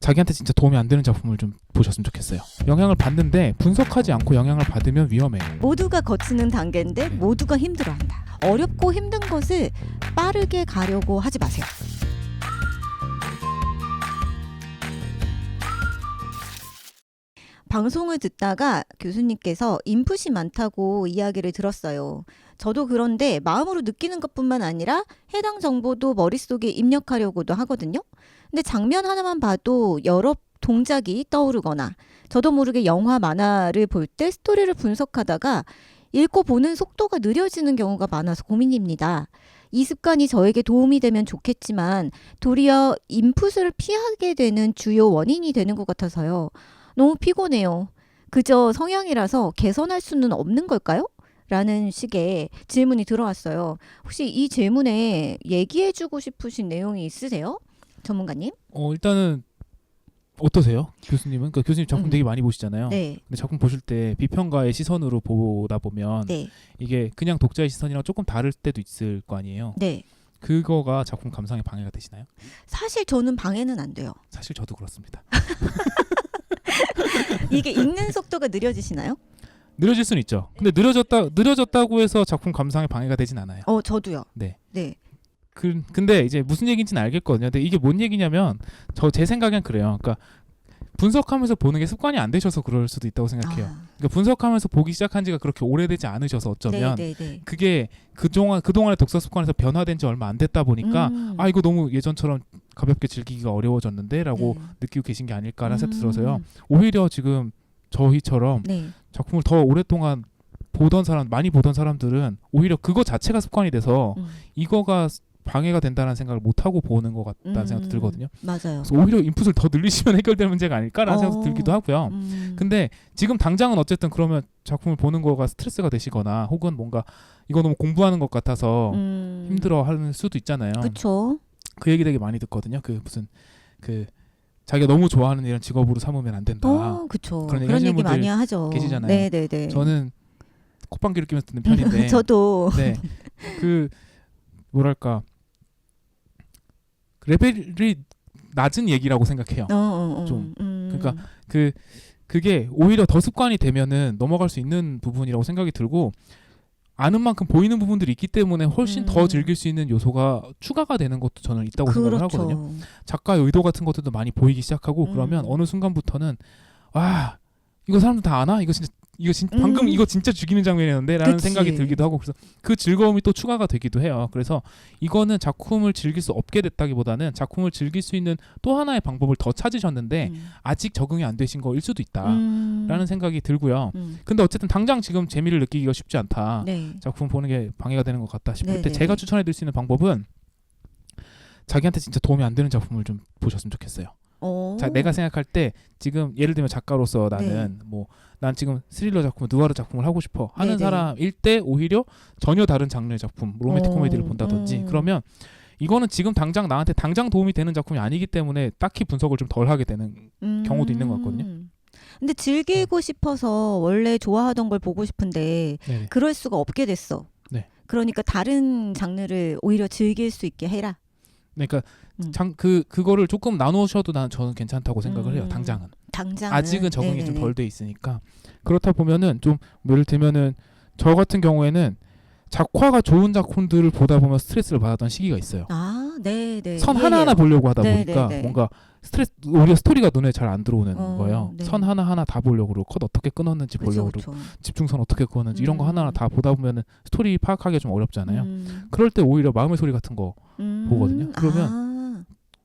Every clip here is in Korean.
자기한테 진짜 도움이 안 되는 작품을 좀 보셨으면 좋겠어요. 영향을 받는데 분석하지 않고 영향을 받으면 위험해요. 모두가 거치는 단계인데 모두가 힘들어한다. 어렵고 힘든 것을 빠르게 가려고 하지 마세요. 방송을 듣다가 교수님께서 인풋이 많다고 이야기를 들었어요. 저도 그런데 마음으로 느끼는 것뿐만 아니라 해당 정보도 머릿속에 입력하려고도 하거든요. 근데 장면 하나만 봐도 여러 동작이 떠오르거나 저도 모르게 영화, 만화를 볼 때 스토리를 분석하다가 읽고 보는 속도가 느려지는 경우가 많아서 고민입니다. 이 습관이 저에게 도움이 되면 좋겠지만 도리어 인풋을 피하게 되는 주요 원인이 되는 것 같아서요. 너무 피곤해요. 그저 성향이라서 개선할 수는 없는 걸까요? 라는 식의 질문이 들어왔어요. 혹시 이 질문에 얘기해주고 싶으신 내용이 있으세요? 전문가님? 일단은 어떠세요? 교수님은? 그러니까 교수님 작품 되게 많이 보시잖아요. 네. 근데 작품 보실 때 비평가의 시선으로 보다 보면 네. 이게 그냥 독자의 시선이랑 조금 다를 때도 있을 거 아니에요. 네. 그거가 작품 감상에 방해가 되시나요? 사실 저는 방해는 안 돼요. 사실 저도 그렇습니다. 이게 읽는 속도가 느려지시나요? 느려질 수는 있죠. 근데 느려졌다고 해서 작품 감상에 방해가 되진 않아요. 저도요. 네. 네. 근데 이제 무슨 얘기인지는 알겠거든요. 근데 이게 뭔 얘기냐면 제 생각엔 그래요. 그러니까 분석하면서 보는 게 습관이 안 되셔서 그럴 수도 있다고 생각해요. 그러니까 분석하면서 보기 시작한 지가 그렇게 오래되지 않으셔서 어쩌면 그게 그동안의 독서 습관에서 변화된 지 얼마 안 됐다 보니까 이거 너무 예전처럼 가볍게 즐기기가 어려워졌는데 라고 느끼고 계신 게 아닐까라는 생각이 들어서요. 오히려 지금 저희처럼 작품을 더 오랫동안 많이 보던 사람들은 오히려 그거 자체가 습관이 돼서 이거가 방해가 된다는 생각을 못하고 보는 것 같다는 생각도 들거든요. 맞아요. 그래서 오히려 인풋을 더 늘리시면 해결될 문제가 아닐까라는 생각도 들기도 하고요. 근데 지금 당장은 어쨌든 그러면 작품을 보는 거가 스트레스가 되시거나 혹은 뭔가 이거 너무 공부하는 것 같아서 힘들어하는 수도 있잖아요. 그렇죠. 그 얘기 되게 많이 듣거든요. 자기가 너무 좋아하는 일은 직업으로 삼으면 안 된다. 그렇죠. 그런 그런 얘기 분들 많이 하죠. 계시잖아요. 네네네. 저는 콧방귀를 끼면서 듣는 편인데 저도 네. 뭐랄까 레벨이 낮은 얘기라고 생각해요. 좀. 그러니까 그게 오히려 더 습관이 되면은 넘어갈 수 있는 부분이라고 생각이 들고 아는 만큼 보이는 부분들이 있기 때문에 훨씬 더 즐길 수 있는 요소가 추가가 되는 것도 저는 있다고 생각을 하거든요. 작가의 의도 같은 것들도 많이 보이기 시작하고 그러면 어느 순간부터는 이거 사람들 다 아나? 이거 방금 이거 진짜 죽이는 장면이었는데 라는 생각이 들기도 하고 그래서 그 즐거움이 또 추가가 되기도 해요. 그래서 이거는 작품을 즐길 수 없게 됐다기보다는 작품을 즐길 수 있는 또 하나의 방법을 더 찾으셨는데 아직 적응이 안 되신 거일 수도 있다라는 생각이 들고요. 근데 어쨌든 당장 지금 재미를 느끼기가 쉽지 않다. 작품 보는 게 방해가 되는 것 같다 싶을 때 제가 추천해 드릴 수 있는 방법은 자기한테 진짜 도움이 안 되는 작품을 좀 보셨으면 좋겠어요. 내가 생각할 때 지금 예를 들면 작가로서 나는 난 지금 스릴러 작품, 누아르 작품을 하고 싶어 하는 사람일 때 오히려 전혀 다른 장르의 작품, 로맨틱 코미디를 본다든지 그러면 이거는 지금 당장 나한테 당장 도움이 되는 작품이 아니기 때문에 딱히 분석을 좀 덜 하게 되는 경우도 있는 것 같거든요. 근데 즐기고 싶어서 원래 좋아하던 걸 보고 싶은데 그럴 수가 없게 됐어. 그러니까 다른 장르를 오히려 즐길 수 있게 해라. 그러니까 그거를 조금 나누셔도 저는 괜찮다고 생각을 해요. 당장은 아직은 적응이 좀 덜 돼 있으니까 그렇다 보면은 좀 예를 들면은 저 같은 경우에는 작화가 좋은 작품들을 보다 보면 스트레스를 받았던 시기가 있어요. 선 하나하나 보려고 하다 보니까 뭔가 오히려 스토리가 눈에 잘 안 들어오는 거예요. 선 하나하나 다 보려고 그러고 컷 어떻게 끊었는지 보려고 그러고 집중선 어떻게 끊었는지 이런 거 하나하나 다 보다 보면은 스토리 파악하기가 좀 어렵잖아요. 그럴 때 오히려 마음의 소리 같은 거 보거든요. 그러면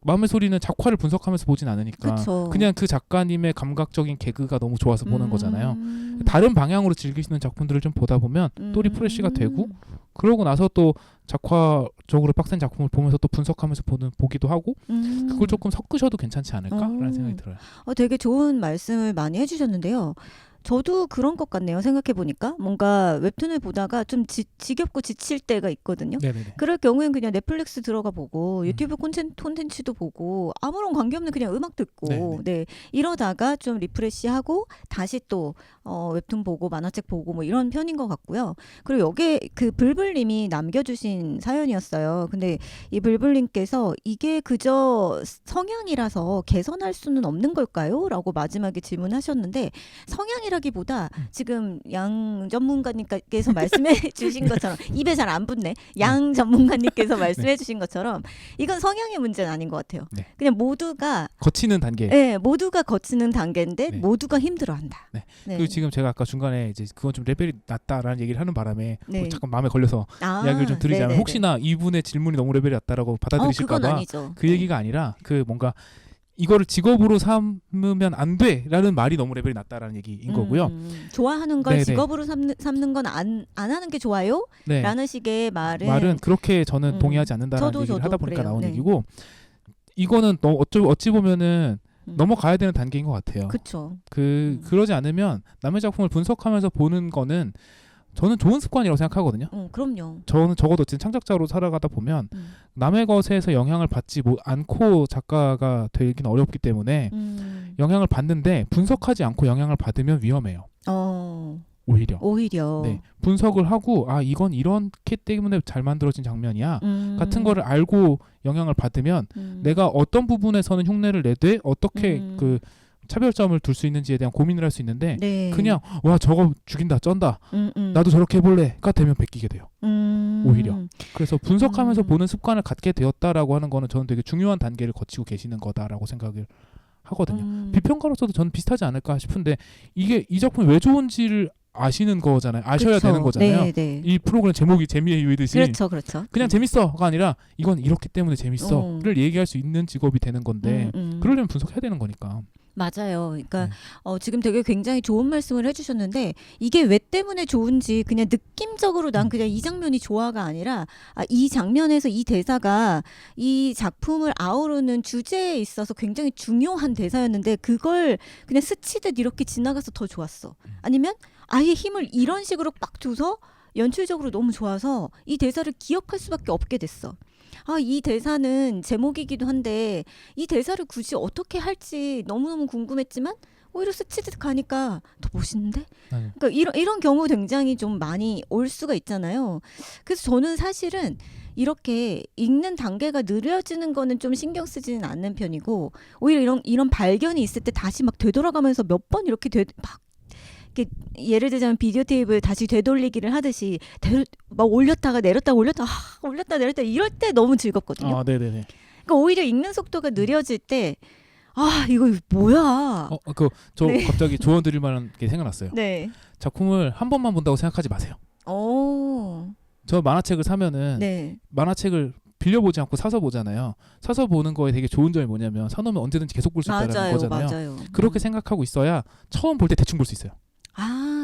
마음의 소리는 작화를 분석하면서 보진 않으니까 그냥 그 작가님의 감각적인 개그가 너무 좋아서 보는 거잖아요. 다른 방향으로 즐길 수 있는 작품들을 좀 보다 보면 또 리프레시가 되고 그러고 나서 또 작화적으로 빡센 작품을 보면서 또 분석하면서 보기도 하고 그걸 조금 섞으셔도 괜찮지 않을까라는 생각이 들어요. 되게 좋은 말씀을 많이 해주셨는데요. 저도 그런 것 같네요. 생각해 보니까 뭔가 웹툰을 보다가 좀 지겹고 지칠 때가 있거든요. 네네네. 그럴 경우엔 그냥 넷플릭스 들어가 보고 유튜브 음. 콘텐츠도 보고 아무런 관계없는 그냥 음악 듣고 네네. 네 이러다가 좀 리프레시하고 다시 또 웹툰 보고 만화책 보고 뭐 이런 편인 것 같고요. 그리고 여기에 그 불불님이 남겨주신 사연이었어요. 근데 이 불불님께서 이게 그저 성향이라서 개선할 수는 없는 걸까요? 라고 마지막에 질문하셨는데 성향이라기보다 지금 양 전문가님께서 말씀해 주신 것처럼 입에 잘 안 붙네. 양 전문가님께서 말씀해 주신 것처럼 이건 성향의 문제는 아닌 것 같아요. 네. 그냥 모두가 거치는 단계. 네, 모두가 거치는 단계인데 네. 모두가 힘들어한다. 네. 네. 그리고 지금 제가 아까 중간에 이제 그건 좀 레벨이 낮다라는 얘기를 하는 바람에 네. 잠깐 마음에 걸려서 아, 이야기를 좀 드리자면 네네네. 혹시나 이분의 질문이 너무 레벨이 낮다라고 그건 받아들이실까봐 아니죠. 그 얘기가 아니라 그 뭔가 이거를 직업으로 삼으면 안 돼라는 말이 너무 레벨이 낮다라는 얘기인 거고요. 좋아하는 걸 네네. 직업으로 삼는 건 안 하는 게 좋아요? 네. 라는 식의 말은 그렇게 저는 동의하지 않는다라는 저도 얘기를 하다 보니까 그래요. 나온 네. 얘기고 이거는 어찌 보면은 넘어가야 되는 단계인 것 같아요. 그렇죠. 그러지 않으면 남의 작품을 분석하면서 보는 거는 저는 좋은 습관이라고 생각하거든요. 그럼요. 저는 적어도 지금 창작자로 살아가다 보면 음. 남의 것에서 영향을 받지 않고 작가가 되긴 어렵기 때문에 영향을 받는데 분석하지 않고 영향을 받으면 위험해요. 오히려. 네, 분석을 하고 이건 이렇기 때문에 잘 만들어진 장면이야 같은 거를 알고 영향을 받으면 내가 어떤 부분에서는 흉내를 내되 어떻게 그 차별점을 둘 수 있는지에 대한 고민을 할 수 있는데 네. 그냥 와 저거 죽인다 쩐다 나도 저렇게 해볼래가 되면 베끼게 돼요. 오히려. 그래서 분석하면서 보는 습관을 갖게 되었다라고 하는 거는 저는 되게 중요한 단계를 거치고 계시는 거다라고 생각을 하거든요. 비평가로서도 저는 비슷하지 않을까 싶은데 이게 이 작품이 왜 좋은지를 아시는 거잖아요. 아셔야 그쵸. 되는 거잖아요. 네, 네. 이 프로그램 제목이 재미의 유의듯이 그렇죠. 그냥 재밌어가 아니라 이건 이렇기 때문에 재밌어를 얘기할 수 있는 직업이 되는 건데 그러려면 분석해야 되는 거니까. 맞아요. 그러니까 지금 되게 굉장히 좋은 말씀을 해주셨는데 이게 왜 때문에 좋은지 그냥 느낌적으로 난 그냥 이 장면이 좋아가 아니라 이 장면에서 이 대사가 이 작품을 아우르는 주제에 있어서 굉장히 중요한 대사였는데 그걸 그냥 스치듯 이렇게 지나가서 더 좋았어. 아니면 아예 힘을 이런 식으로 빡 줘서 연출적으로 너무 좋아서 이 대사를 기억할 수밖에 없게 됐어. 이 대사는 제목이기도 한데 이 대사를 굳이 어떻게 할지 너무너무 궁금했지만 오히려 스치듯 가니까 더 멋있는데? 그러니까 이런 경우 굉장히 좀 많이 올 수가 있잖아요. 그래서 저는 사실은 이렇게 읽는 단계가 느려지는 거는 좀 신경 쓰지는 않는 편이고 오히려 이런 발견이 있을 때 다시 막 되돌아가면서 몇 번 이렇게 막 예를 들자면 비디오 테이프를 다시 되돌리기를 하듯이 막 올렸다가 내렸다 올렸다 내렸다 이럴 때 너무 즐겁거든요. 네네네. 그러니까 오히려 읽는 속도가 느려질 때 이거 뭐야? 저 네. 갑자기 조언 드릴 만한 게 생각났어요. 네. 작품을 한 번만 본다고 생각하지 마세요. 저 만화책을 사면은 네. 만화책을 빌려보지 않고 사서 보잖아요. 사서 보는 거에 되게 좋은 점이 뭐냐면 사놓으면 언제든지 계속 볼 수 있다는 거잖아요. 맞아요. 그렇게 생각하고 있어야 처음 볼 때 대충 볼 수 있어요.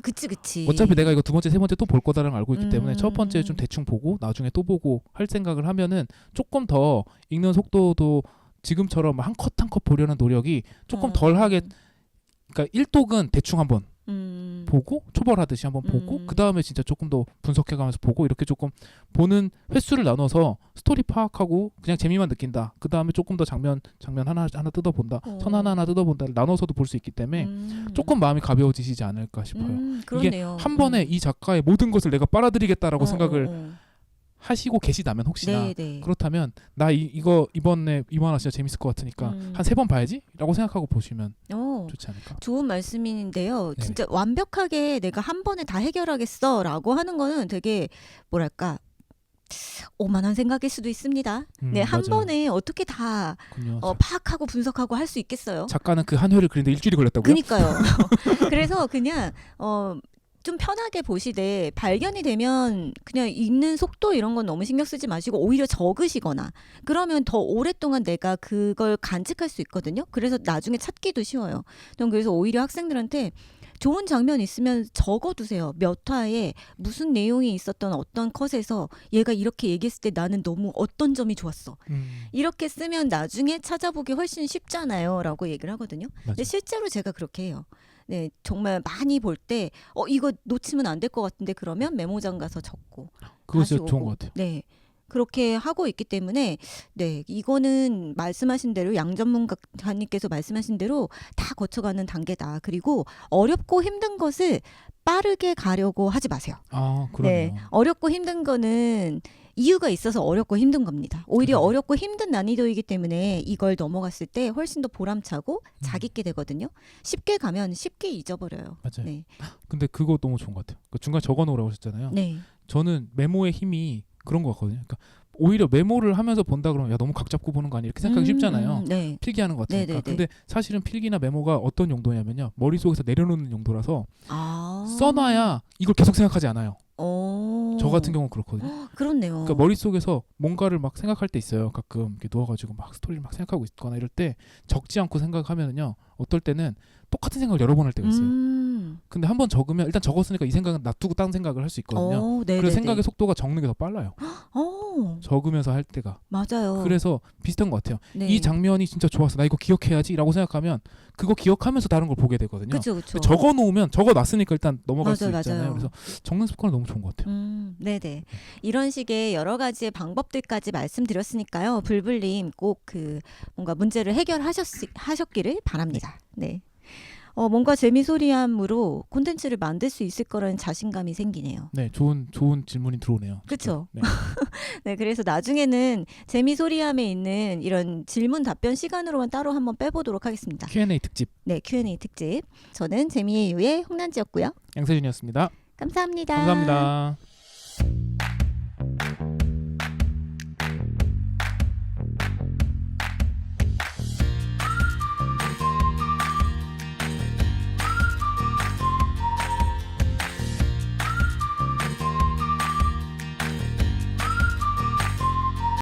그치. 어차피 내가 이거 두 번째, 세 번째 또 볼 거다라는 걸 알고 있기 때문에 첫 번째 좀 대충 보고 나중에 또 보고 할 생각을 하면은 조금 더 읽는 속도도 지금처럼 한 컷 한 컷 보려는 노력이 조금 덜하게. 그러니까 1독은 대충 한번 보고 초벌하듯이 한번 보고 그 다음에 진짜 조금 더 분석해가면서 보고 이렇게 조금 보는 횟수를 나눠서 스토리 파악하고 그냥 재미만 느낀다. 그 다음에 조금 더 장면 하나 뜯어본다. 선 하나 뜯어본다. 나눠서도 볼 수 있기 때문에 조금 마음이 가벼워지시지 않을까 싶어요. 그렇네요. 이게 한 번에 이 작가의 모든 것을 내가 빨아들이겠다라고 생각을 하시고 계시다면 혹시나 네. 그렇다면 나 이번에 이만화 진짜 재밌을 것 같으니까 한 3번 봐야지 라고 생각하고 보시면 좋지 않을까. 좋은 말씀인데요. 네네. 진짜 완벽하게 내가 한 번에 다 해결하겠어 라고 하는 거는 되게 뭐랄까 오만한 생각일 수도 있습니다. 네, 한 맞아요. 번에 어떻게 다 파악하고 분석하고 할 수 있겠어요? 작가는 그 한 회를 그리는데 일주일이 걸렸다고요? 그러니까요. 그래서 그냥 좀 편하게 보시되 발견이 되면 그냥 읽는 속도 이런 건 너무 신경 쓰지 마시고 오히려 적으시거나 그러면 더 오랫동안 내가 그걸 간직할 수 있거든요. 그래서 나중에 찾기도 쉬워요. 전 그래서 오히려 학생들한테 좋은 장면 있으면 적어두세요. 몇 화에 무슨 내용이 있었던 어떤 컷에서 얘가 이렇게 얘기했을 때 나는 너무 어떤 점이 좋았어. 이렇게 쓰면 나중에 찾아보기 훨씬 쉽잖아요. 라고 얘기를 하거든요. 근데 실제로 제가 그렇게 해요. 네, 정말 많이 볼 때 이거 놓치면 안 될 것 같은데 그러면 메모장 가서 적고 그거 다시 진짜 좋은 오고. 것 같아요. 네. 그렇게 하고 있기 때문에 네, 이거는 말씀하신 대로 양 전문가님께서 말씀하신 대로 다 거쳐가는 단계다. 그리고 어렵고 힘든 것을 빠르게 가려고 하지 마세요. 아, 그러네요. 네, 어렵고 힘든 거는 이유가 있어서 어렵고 힘든 겁니다. 오히려 그러네. 어렵고 힘든 난이도이기 때문에 이걸 넘어갔을 때 훨씬 더 보람차고 잘 있게 되거든요. 쉽게 가면 쉽게 잊어버려요. 맞아요. 네. 근데 그거 너무 좋은 것 같아요. 그 중간에 적어놓으라고 하셨잖아요. 네. 저는 메모의 힘이 그런 것 같거든요. 그러니까 오히려 메모를 하면서 본다 그러면 야 너무 각 잡고 보는 거 아니야 이렇게 생각하기 쉽잖아요. 네. 필기하는 것 같으니까. 네네네. 근데 사실은 필기나 메모가 어떤 용도냐면요. 머릿속에서 내려놓는 용도라서 아. 써놔야 이걸 계속 생각하지 않아요. 오. 저 같은 경우는 그렇거든요. 그렇네요. 그러니까 머릿속에서 뭔가를 막 생각할 때 있어요. 가끔 이렇게 누워가지고 막 스토리를 막 생각하고 있거나 이럴 때 적지 않고 생각하면은요. 어떨 때는 똑같은 생각을 여러 번 할 때가 있어요. 근데 한 번 적으면 일단 적었으니까 이 생각은 놔두고 딴 생각을 할 수 있거든요. 그래서 생각의 속도가 적는 게 더 빨라요. 적으면서 할 때가. 맞아요. 그래서 비슷한 것 같아요. 네. 이 장면이 진짜 좋았어. 나 이거 기억해야지라고 생각하면 그거 기억하면서 다른 걸 보게 되거든요. 그렇죠. 적어놓으면 적어놨으니까 일단 넘어갈 수 맞아요, 있잖아요. 맞아요. 그래서 적는 습관은 너무 좋은 것 같아요. 네네. 이런 식의 여러 가지의 방법들까지 말씀드렸으니까요. 불불님 꼭 그 뭔가 문제를 해결하셨기를 바랍니다. 네. 뭔가 재미소리함으로 콘텐츠를 만들 수 있을 거라는 자신감이 생기네요. 네, 좋은 질문이 들어오네요. 그렇죠. 네. 네, 그래서 나중에는 재미소리함에 있는 이런 질문 답변 시간으로만 따로 한번 빼보도록 하겠습니다. Q&A 특집 네, Q&A 특집. 저는 재미의 유의 홍란지였고요. 양세준이었습니다. 감사합니다. 감사합니다.